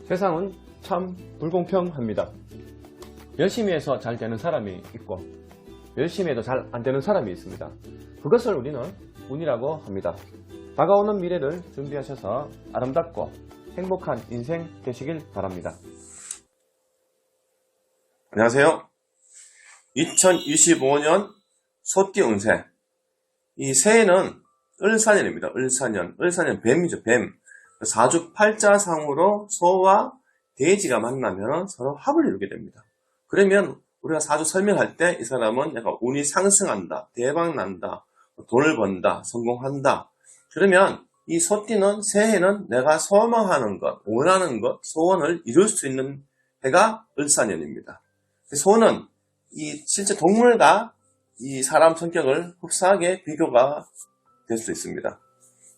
세상은 참 불공평합니다. 열심히 해서 잘 되는 사람이 있고 열심히 해도 잘 안 되는 사람이 있습니다. 그것을 우리는 운이라고 합니다. 다가오는 미래를 준비하셔서 아름답고 행복한 인생 되시길 바랍니다. 안녕하세요. 2025년 소띠 운세. 이 새해는 을사년입니다. 을사년 뱀이죠. 뱀. 사주팔자상으로 소와 돼지가 만나면 서로 합을 이루게 됩니다. 그러면 우리가 사주 설명할 때 이 사람은 약간 운이 상승한다, 대박 난다, 돈을 번다, 성공한다. 그러면 이 소띠는 새해는 내가 소망하는 것, 원하는 것, 소원을 이룰 수 있는 해가 을사년입니다. 소는 이 실제 동물과 이 사람 성격을 흡사하게 비교가 될 수 있습니다.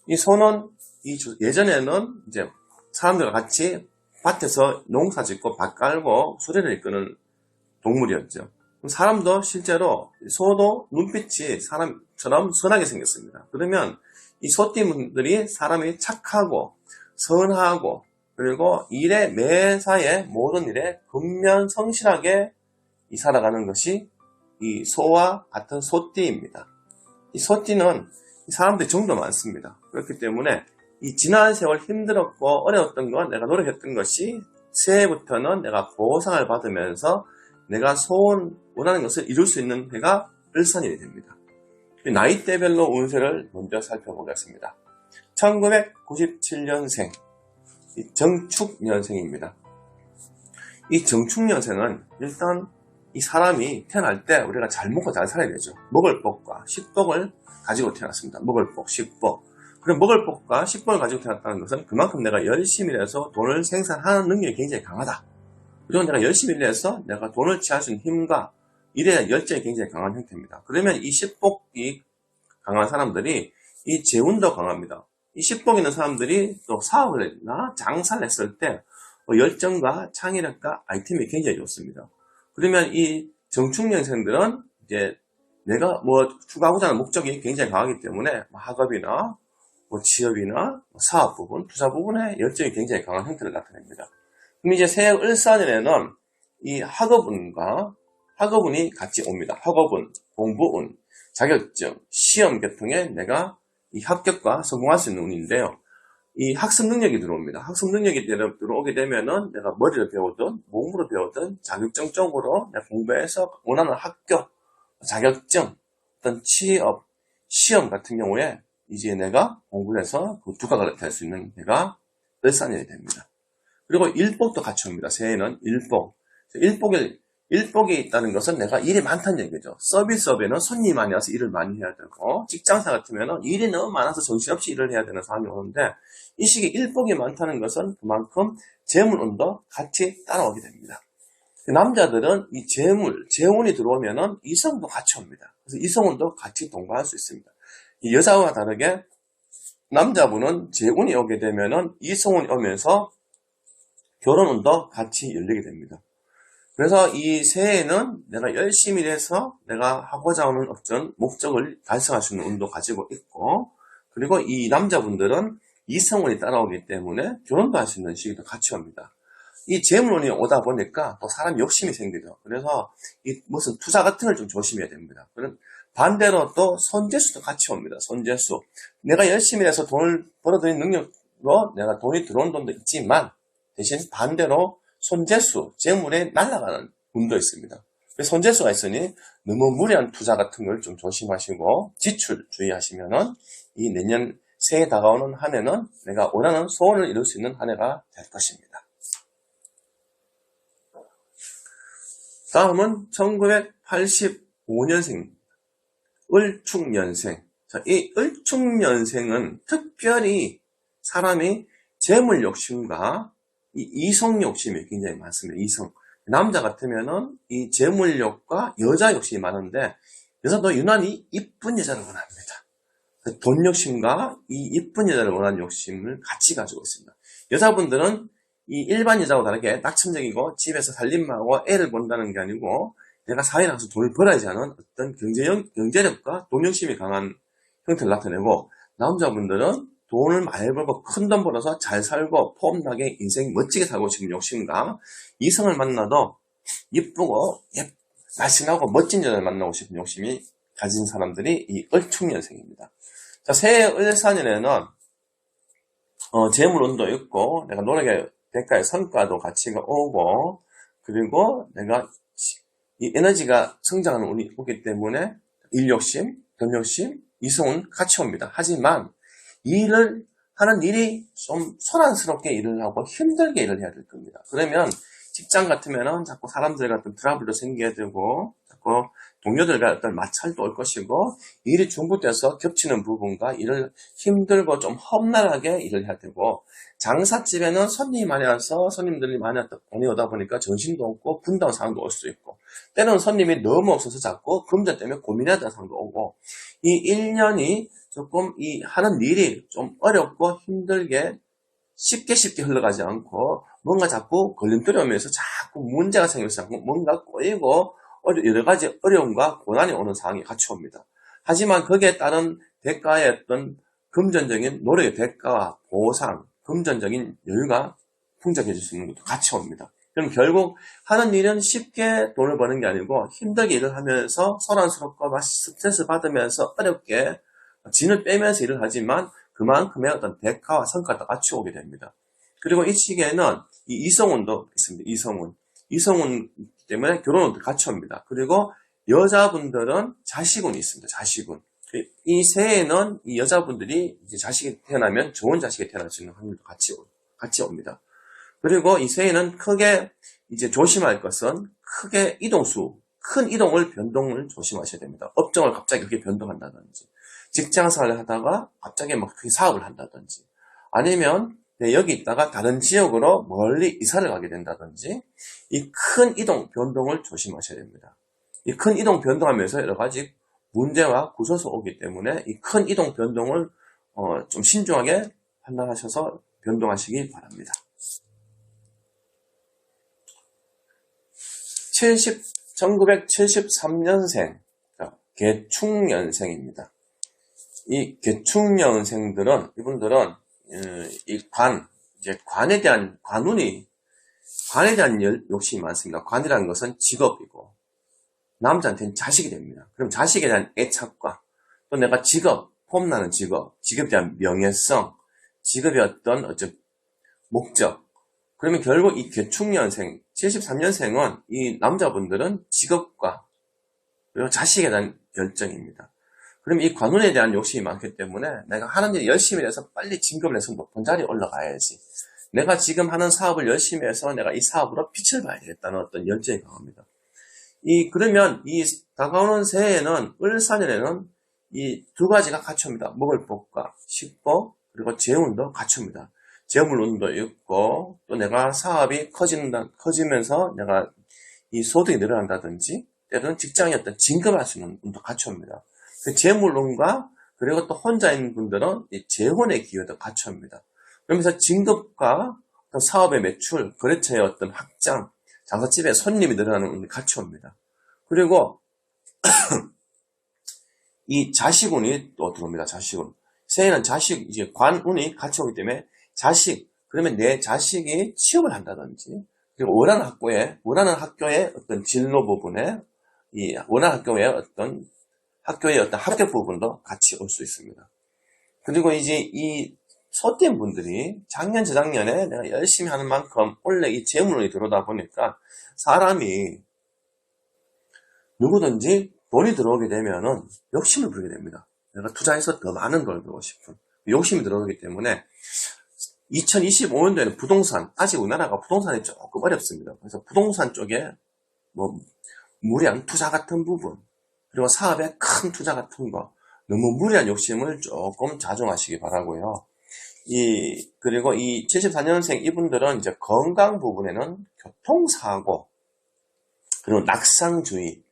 이 소는 예전에는 이제 사람들과 같이 밭에서 농사 짓고 밭 깔고 수레를 이끄는 동물이었죠. 사람도 실제로 소도 눈빛이 사람처럼 선하게 생겼습니다. 그러면 이 소띠분들이 사람이 착하고 선하고 그리고 일에 매사에 모든 일에 근면성실하게 살아가는 것이 이 소와 같은 소띠입니다. 이 소띠는 사람들이 정도 많습니다. 그렇기 때문에 이 지난 세월 힘들었고 어려웠던 건 내가 노력했던 것이 새해부터는 내가 보상을 받으면서 내가 원하는 것을 이룰 수 있는 해가 을사년이 됩니다. 나이대별로 운세를 먼저 살펴보겠습니다. 1997년생 정축년생입니다. 이 정축년생은 일단 이 사람이 태어날 때 우리가 잘 먹고 잘 살아야 되죠. 먹을 복과 식복을 가지고 태어났습니다. 먹을 복, 식복. 그럼 먹을 복과 식복을 가지고 태어났다는 것은 그만큼 내가 열심히 일해서 돈을 생산하는 능력이 굉장히 강하다. 그리고 내가 열심히 일해서 내가 돈을 취할 수 있는 힘과 일에 대한 열정이 굉장히 강한 형태입니다. 그러면 이 식복이 강한 사람들이 이 재운도 강합니다. 이 식복 있는 사람들이 또 사업을 했나 장사를 했을 때 열정과 창의력과 아이템이 굉장히 좋습니다. 그러면 이 정축년생들은 이제 내가 추구하고자 하는 목적이 굉장히 강하기 때문에 학업이나 취업이나 사업 부분, 투자 부분에 열정이 굉장히 강한 형태를 나타냅니다. 그럼 이제 새해 을사년에는 이 학업운이 같이 옵니다. 학업운, 공부운, 자격증, 시험 계통에 내가 이 합격과 성공할 수 있는 운인데요. 이 학습 능력이 들어옵니다. 학습 능력이 들어오게 되면은 내가 머리를 배우든 몸으로 배우든 자격증 쪽으로 내가 공부해서 원하는 학교, 자격증, 어떤 취업, 시험 같은 경우에 이제 내가 공부를 해서 그 두각을 낼 수 있는 해가 을사년이 됩니다. 그리고 일복도 같이 옵니다. 새해는 일복. 일복이 있다는 것은 내가 일이 많다는 얘기죠. 서비스업에는 손님이 많이 와서 일을 많이 해야 되고, 직장사 같으면 일이 너무 많아서 정신없이 일을 해야 되는 상황이 오는데, 이 시기에 일복이 많다는 것은 그만큼 재물운도 같이 따라오게 됩니다. 남자들은 이 재운이 들어오면은 이성도 같이 옵니다. 그래서 이성운도 같이 동반할 수 있습니다. 이 여자와 다르게 남자분은 재운이 오게 되면은 이성운이 오면서 결혼운도 같이 열리게 됩니다. 그래서 이 새해에는 내가 열심히 일해서 내가 하고자 하는 어떤 목적을 달성할 수 있는 운도 가지고 있고, 그리고 이 남자분들은 이성운이 따라오기 때문에 결혼도 할 수 있는 시기도 같이 옵니다. 이 재물운이 오다 보니까 또 사람 욕심이 생기죠. 그래서 이 무슨 투자 같은 걸 좀 조심해야 됩니다. 반대로 또 손재수도 같이 옵니다. 손재수. 내가 열심히 해서 돈을 벌어들이는 능력으로 내가 돈이 들어온 돈도 있지만 대신 반대로 손재수, 재물에 날아가는 운도 있습니다. 손재수가 있으니 너무 무리한 투자 같은 걸 좀 조심하시고 지출 주의하시면은 이 내년 새해 다가오는 한 해는 내가 원하는 소원을 이룰 수 있는 한 해가 될 것입니다. 다음은 1985년생 을축년생. 자, 이 을축년생은 특별히 사람이 재물 욕심과 이 이성 욕심이 굉장히 많습니다. 이성. 남자 같으면은 이 재물욕과 여자 욕심이 많은데 여자도 유난히 이쁜 여자를 원합니다. 돈 욕심과 이 이쁜 여자를 원하는 욕심을 같이 가지고 있습니다. 여자분들은 이 일반 여자와 다르게 낙천적이고 집에서 살림하고 애를 본다는 게 아니고 내가 사회에 나가서 돈을 벌어야지 하는 어떤 경제력과 돈 욕심이 강한 형태를 나타내고, 남자분들은 돈을 많이 벌고 큰 돈 벌어서 잘 살고 폼나게 인생 멋지게 살고 싶은 욕심과 이성을 만나도 이쁘고 날씬하고 멋진 여자를 만나고 싶은 욕심이 가진 사람들이 이 을축년생입니다. 자, 새해 을사년에는 재물운도 있고 내가 노력의 대가의 성과도 가치가 오고 그리고 내가 이 에너지가 성장하는 운이 오기 때문에 일욕심, 돈욕심, 이성은 같이 옵니다. 하지만 일을 하는 일이 좀 소란스럽게 일을 하고 힘들게 일을 해야 될 겁니다. 그러면 직장 같으면은 자꾸 사람들 같은 트러블도 생겨야 되고 자꾸 동료들과 어떤 마찰도 올 것이고 일이 중복돼서 겹치는 부분과 일을 힘들고 좀 험난하게 일을 해야 되고 장사집에는 손님이 많이 와서 손님들이 많이 오다 보니까 정신도 없고 분당 상황도 올 수 있고 때로는 손님이 너무 없어서 자꾸 금전 때문에 고민해야 되는 상황도 오고 이 1년이 조금 이 하는 일이 좀 어렵고 힘들게 쉽게 흘러가지 않고 뭔가 자꾸 걸림돌이 오면서 자꾸 문제가 생겨서 자꾸 뭔가 꼬이고 여러 가지 어려움과 고난이 오는 상황이 같이 옵니다. 하지만 거기에 따른 대가의 어떤 금전적인 노력의 대가와 보상, 금전적인 여유가 풍족해질 수 있는 것도 같이 옵니다. 그럼 결국 하는 일은 쉽게 돈을 버는 게 아니고 힘들게 일을 하면서 소란스럽고 스트레스 받으면서 어렵게 진을 빼면서 일을 하지만 그만큼의 어떤 대가와 성과가 같이 오게 됩니다. 그리고 이 시기에는 이 이성운도 있습니다. 이성운 때문에 결혼운도 같이 옵니다. 그리고 여자분들은 자식운이 있습니다. 자식운. 이 새해에는 이 여자분들이 이제 자식이 태어나면 좋은 자식이 태어날 수 있는 확률도 같이 옵니다. 그리고 이 새해에는 크게 이제 조심할 것은 크게 큰 변동을 조심하셔야 됩니다. 업종을 갑자기 그렇게 변동한다든지, 직장생활을 하다가 갑자기 막 크게 사업을 한다든지, 아니면 여기 있다가 다른 지역으로 멀리 이사를 가게 된다든지, 이 큰 변동을 조심하셔야 됩니다. 이 큰 변동하면서 여러 가지 문제와 구설수 오기 때문에 이 큰 변동을 좀 신중하게 판단하셔서 변동하시기 바랍니다. 1973년생, 개축년생입니다. 이 개축년생들은, 이분들은, 관에 대한 욕심이 많습니다. 관이라는 것은 직업이고, 남자한테는 자식이 됩니다. 그럼 자식에 대한 애착과, 또 내가 폼나는 직업에 대한 명예성, 직업의 어떤 목적, 그러면 결국 이 개축년생, 73년생은 이 남자분들은 직업과 그리고 자식에 대한 결정입니다. 그럼 이 관운에 대한 욕심이 많기 때문에 내가 하는 일 열심히 해서 빨리 진급을 해서 높은 자리에 올라가야지. 내가 지금 하는 사업을 열심히 해서 내가 이 사업으로 빛을 봐야 되겠다는 어떤 열정이 강합니다. 그러면 이 다가오는 새해에는 을사년에는 이 두 가지가 같이 옵니다. 먹을 복과 식복 그리고 재운도 같이 옵니다. 재물운도 있고 또 내가 사업이 커지면서 내가 이 소득이 늘어난다든지 때로는 직장에 어떤 진급할 수 있는 운도 같이 옵니다. 그 재물운과 그리고 또 혼자 있는 분들은 이 재혼의 기회도 같이 옵니다. 그러면서 진급과 또 사업의 매출, 거래처의 어떤 확장, 장사집에 손님이 늘어나는 운이 같이 옵니다. 그리고 이 자식운이 또 들어옵니다. 자식운. 새해는 이제 관운이 같이 오기 때문에 그러면 내 자식이 취업을 한다든지, 그리고 원하는 학교의 어떤 진로 부분에, 원하는 학교의 어떤 합격 부분도 같이 올 수 있습니다. 그리고 이제 이 소띠인 분들이 작년, 재작년에 내가 열심히 하는 만큼 원래 이 재물운이 들어오다 보니까 사람이 누구든지 돈이 들어오게 되면은 욕심을 부리게 됩니다. 내가 투자해서 더 많은 걸 벌고 싶은 욕심이 들어오기 때문에 2025년도에는 부동산, 아직 우리나라가 부동산이 조금 어렵습니다. 그래서 부동산 쪽에 무리한 투자 같은 부분, 그리고 사업에 큰 투자 같은 거, 너무 무리한 욕심을 조금 자중하시기 바라고요. 그리고 이 74년생 이분들은 이제 건강 부분에는 교통사고, 그리고 낙상주의,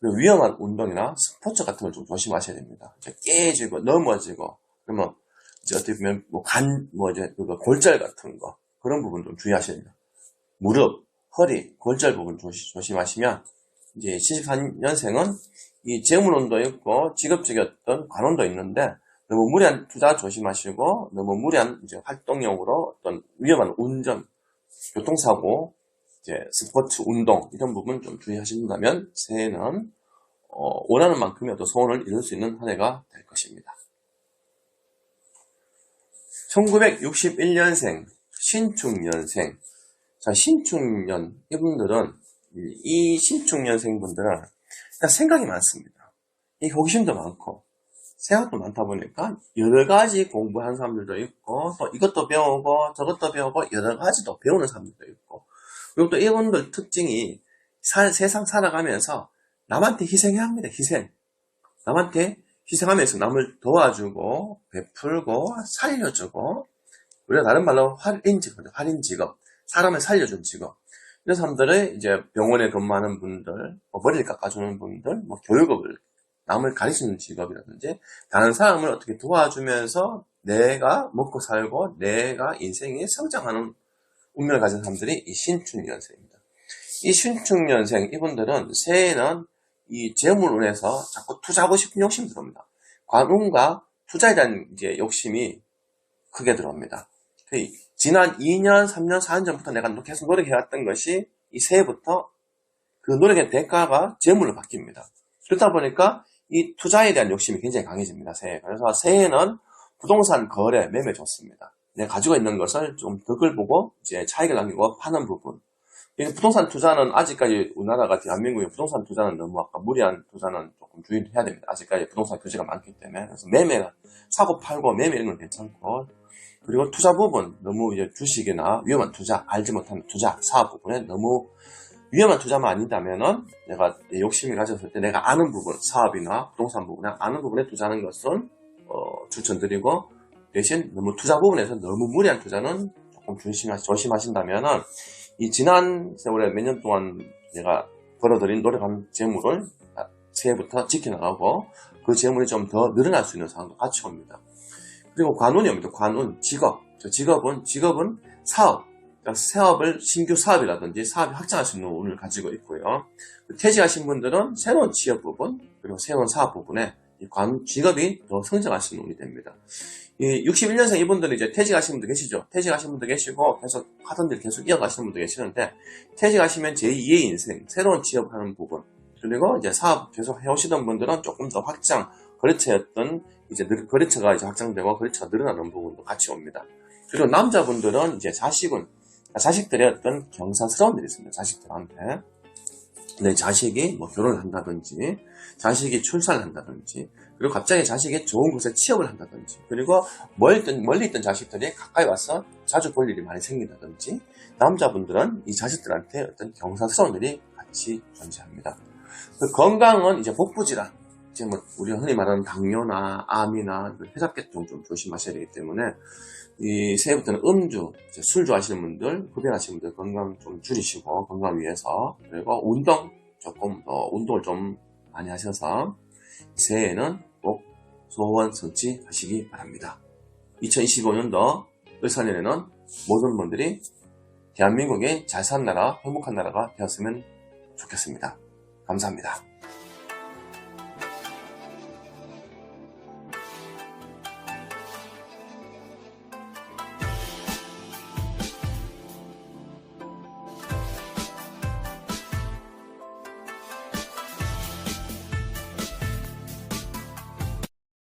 그리고 위험한 운동이나 스포츠 같은 걸 좀 조심하셔야 됩니다. 깨지고, 넘어지고, 그러면 이제 어떻게 보면 골절 같은 거, 그런 부분 좀 주의하셔야 됩니다. 무릎, 허리, 골절 부분 조심하시면, 이제 74년생은 이 재물운도 있고 직업적인 어떤 관운도 있는데 너무 무리한 투자 조심하시고, 너무 무리한 이제 활동용으로 어떤 위험한 운전, 교통사고, 이제 스포츠, 운동, 이런 부분 좀 주의하신다면, 새해는, 원하는 만큼의 어떤 소원을 이룰 수 있는 한 해가 될 것입니다. 1961년생, 신축년생. 자, 신축년, 이분들은, 이 신축년생분들은 일단 생각이 많습니다. 이 호기심도 많고, 생각도 많다 보니까 여러 가지 공부하는 사람들도 있고, 또 이것도 배우고, 저것도 배우고, 여러 가지 또 배우는 사람들도 있고, 그리고 또 이분들 특징이 세상 살아가면서 남한테 희생해야 합니다. 희생. 남한테 희생하면서 남을 도와주고, 베풀고, 살려주고, 우리가 다른 말로 활인 직업, 사람을 살려준 직업. 이런 사람들을 이제 병원에 근무하는 분들, 머리를 깎아주는 분들, 교육을, 남을 가르치는 직업이라든지, 다른 사람을 어떻게 도와주면서 내가 먹고 살고, 내가 인생이 성장하는 운명을 가진 사람들이 이 신축년생입니다. 이 신축년생, 이분들은 새해에는 이 재물운에서 자꾸 투자하고 싶은 욕심이 들어옵니다. 관운과 투자에 대한 이제 욕심이 크게 들어옵니다. 지난 2년, 3년, 4년 전부터 내가 계속 노력해왔던 것이 이 새해부터 그 노력의 대가가 재물로 바뀝니다. 그렇다 보니까 이 투자에 대한 욕심이 굉장히 강해집니다. 새해. 그래서 새해는 부동산 거래, 매매 좋습니다. 내가 가지고 있는 것을 좀 덕을 보고 이제 차익을 남기고 파는 부분. 부동산 투자는 아직까지 우리나라가 대한민국의 부동산 투자는 너무 아까 무리한 투자는 조금 주의해야 됩니다. 아직까지 부동산 규제가 많기 때문에. 그래서 매매가 사고 팔고 매매 이런 건 괜찮고, 그리고 투자 부분 너무 이제 주식이나 위험한 투자, 알지 못하는 투자, 사업 부분에 너무 위험한 투자만 아니다면은 내가 욕심이 가졌을 때 내가 아는 부분, 사업이나 부동산 부분에 아는 부분에 투자하는 것은 추천드리고, 대신 너무 투자 부분에서 너무 무리한 투자는 조금 조심하신다면은 이 지난 세월에 몇 년 동안 내가 벌어들인 노력한 재물을 새해부터 지켜나가고 그 재물이 좀 더 늘어날 수 있는 상황도 같이 옵니다. 그리고 관운이 옵니다. 관운, 직업. 직업은 사업. 사업을 신규 사업이라든지 사업이 확장할 수 있는 운을 가지고 있고요. 퇴직하신 분들은 새로운 취업 부분, 그리고 새로운 사업 부분에 이 직업이 더 성장할 수 있는 운이 됩니다. 이 61년생 이분들은 이제 퇴직하신 분도 계시죠. 퇴직하신 분도 계시고 계속 하던 일 계속 이어가시는 분도 계시는데, 퇴직하시면 제2의 인생, 새로운 취업하는 부분, 그리고 이제 사업 계속 해오시던 분들은 조금 더 확장, 거래처였던 이제 거래처가 이제 확장되고 거래처가 늘어나는 부분도 같이 옵니다. 그리고 남자분들은 이제 자식들의 어떤 경사스러운 일이 있습니다. 자식들한테. 내 자식이 결혼을 한다든지, 자식이 출산을 한다든지, 그리고 갑자기 자식이 좋은 곳에 취업을 한다든지, 그리고 멀리 있던 자식들이 가까이 와서 자주 볼 일이 많이 생긴다든지, 남자분들은 이 자식들한테 어떤 경사스러운 일이 같이 존재합니다. 그 건강은 이제 복부질환, 이제 우리가 흔히 말하는 당뇨나 암이나 폐사계통 좀 조심하셔야 되기 때문에, 이 새해부터는 음주, 술 좋아하시는 분들, 흡연하시는 분들 건강 좀 줄이시고, 건강 위해서, 그리고 운동, 운동을 좀 많이 하셔서, 새해에는 꼭 소원 성취하시기 바랍니다. 2025년도 을사년에는 모든 분들이 대한민국이 잘 사는 나라, 행복한 나라가 되었으면 좋겠습니다. 감사합니다.